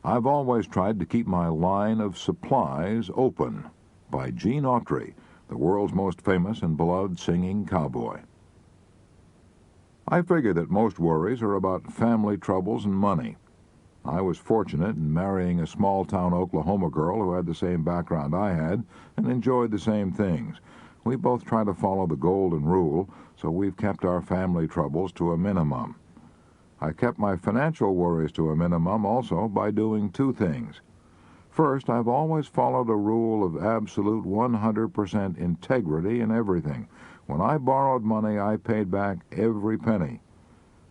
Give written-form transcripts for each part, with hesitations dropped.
I've always tried to keep my line of supplies open, by Gene Autry, the world's most famous and beloved singing cowboy. I figure that most worries are about family troubles and money. I was fortunate in marrying a small-town Oklahoma girl who had the same background I had and enjoyed the same things. We both try to follow the golden rule, so we've kept our family troubles to a minimum. I kept my financial worries to a minimum also by doing two things. First, I've always followed a rule of absolute 100% integrity in everything. When I borrowed money, I paid back every penny.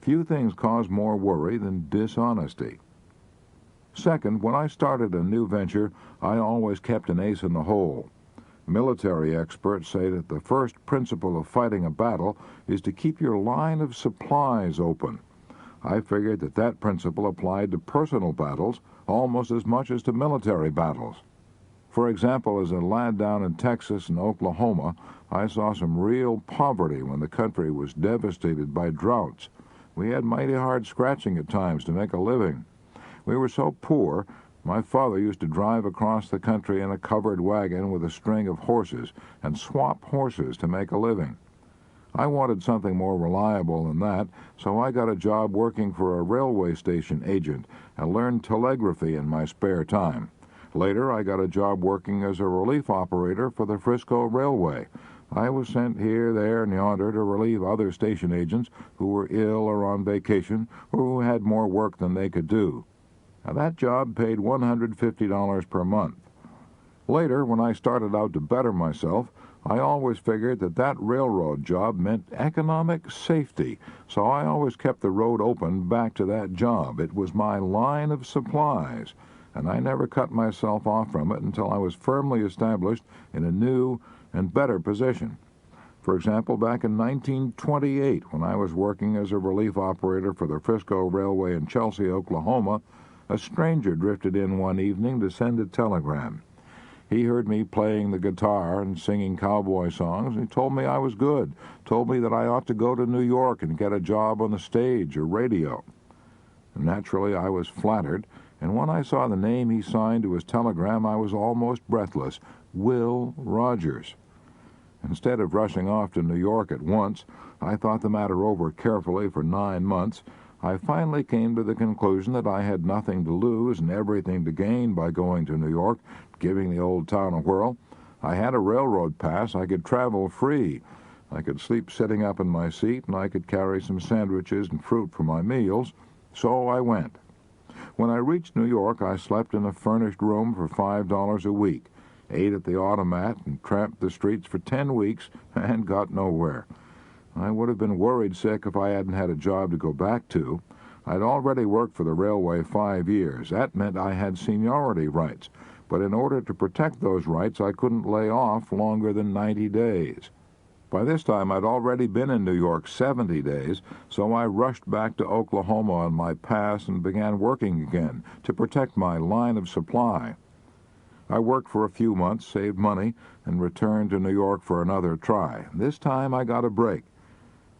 Few things cause more worry than dishonesty. Second, when I started a new venture, I always kept an ace in the hole. Military experts say that the first principle of fighting a battle is to keep your line of supplies open. I figured that that principle applied to personal battles almost as much as to military battles. For example, as a lad down in Texas and Oklahoma, I saw some real poverty when the country was devastated by droughts. We had mighty hard scratching at times to make a living. We were so poor, my father used to drive across the country in a covered wagon with a string of horses and swap horses to make a living. I wanted something more reliable than that, so I got a job working for a railway station agent and learned telegraphy in my spare time. Later, I got a job working as a relief operator for the Frisco Railway. I was sent here, there, and yonder to relieve other station agents who were ill or on vacation or who had more work than they could do. Now, that job paid $150 per month. Later, when I started out to better myself, I always figured that that railroad job meant economic safety, so I always kept the road open back to that job. It was my line of supplies, and I never cut myself off from it until I was firmly established in a new and better position. For example, back in 1928, when I was working as a relief operator for the Frisco Railway in Chelsea, Oklahoma, a stranger drifted in one evening to send a telegram. He heard me playing the guitar and singing cowboy songs, and he told me I was good, told me that I ought to go to New York and get a job on the stage or radio. Naturally, I was flattered, and when I saw the name he signed to his telegram, I was almost breathless: Will Rogers. Instead of rushing off to New York at once, I thought the matter over carefully for 9 months. I finally came to the conclusion that I had nothing to lose and everything to gain by going to New York, giving the old town a whirl. I had a railroad pass. I could travel free. I could sleep sitting up in my seat, and I could carry some sandwiches and fruit for my meals. So I went. When I reached New York, I slept in a furnished room for $5 a week, ate at the automat, and tramped the streets for 10 weeks and got nowhere. I would have been worried sick if I hadn't had a job to go back to. I'd already worked for the railway 5 years. That meant I had seniority rights. But in order to protect those rights, I couldn't lay off longer than 90 days. By this time, I'd already been in New York 70 days, so I rushed back to Oklahoma on my pass and began working again to protect my line of supply. I worked for a few months, saved money, and returned to New York for another try. This time I got a break.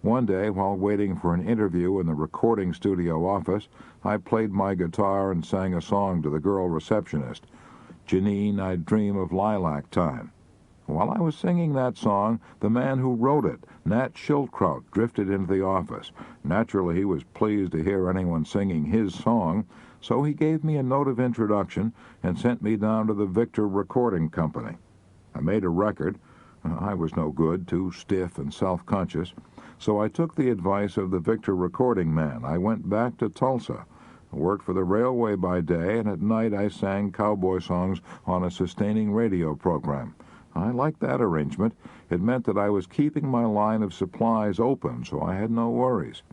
One day, while waiting for an interview in the recording studio office, I played my guitar and sang a song to the girl receptionist, "Janine, I Dream of Lilac Time." While I was singing that song, the man who wrote it, Nat Schildkraut, drifted into the office. Naturally, he was pleased to hear anyone singing his song, so he gave me a note of introduction and sent me down to the Victor Recording Company. I made a record. I was no good, too stiff and self-conscious, so I took the advice of the Victor recording man. I went back to Tulsa. I worked for the railway by day, and at night I sang cowboy songs on a sustaining radio program. I liked that arrangement. It meant that I was keeping my line of supplies open, so I had no worries.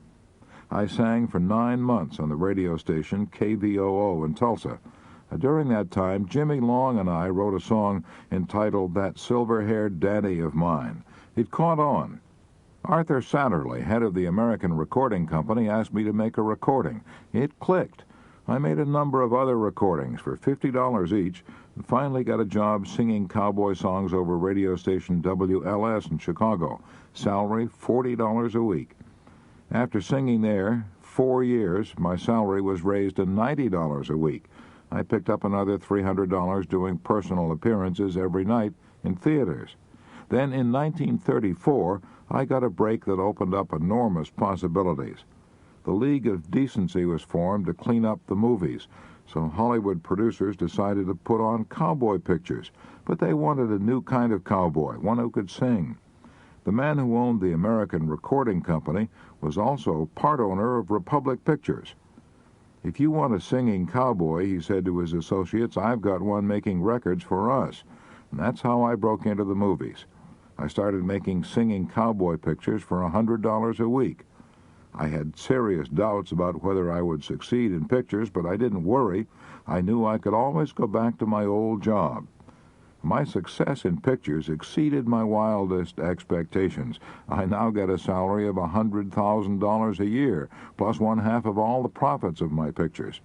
I sang for 9 months on the radio station KVOO in Tulsa. During that time, Jimmy Long and I wrote a song entitled "That Silver-Haired Daddy of Mine." It caught on. Arthur Satterley, head of the American Recording Company, asked me to make a recording. It clicked. I made a number of other recordings for $50 each, and finally got a job singing cowboy songs over radio station WLS in Chicago. Salary, $40 a week. After singing there 4 years, my salary was raised to $90 a week. I picked up another $300 doing personal appearances every night in theaters. Then in 1934, I got a break that opened up enormous possibilities. The League of Decency was formed to clean up the movies, so Hollywood producers decided to put on cowboy pictures, but they wanted a new kind of cowboy, one who could sing. The man who owned the American Recording Company was also part owner of Republic Pictures. "If you want a singing cowboy," he said to his associates, "I've got one making records for us." And that's how I broke into the movies. I started making singing cowboy pictures for $100 a week. I had serious doubts about whether I would succeed in pictures, but I didn't worry. I knew I could always go back to my old job. My success in pictures exceeded my wildest expectations. I now get a salary of $100,000 a year, plus one-half of all the profits of my pictures.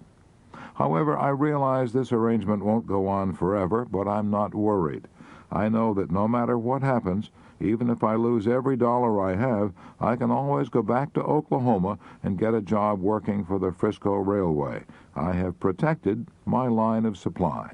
However, I realize this arrangement won't go on forever, but I'm not worried. I know that no matter what happens, even if I lose every dollar I have, I can always go back to Oklahoma and get a job working for the Frisco Railway. I have protected my line of supply.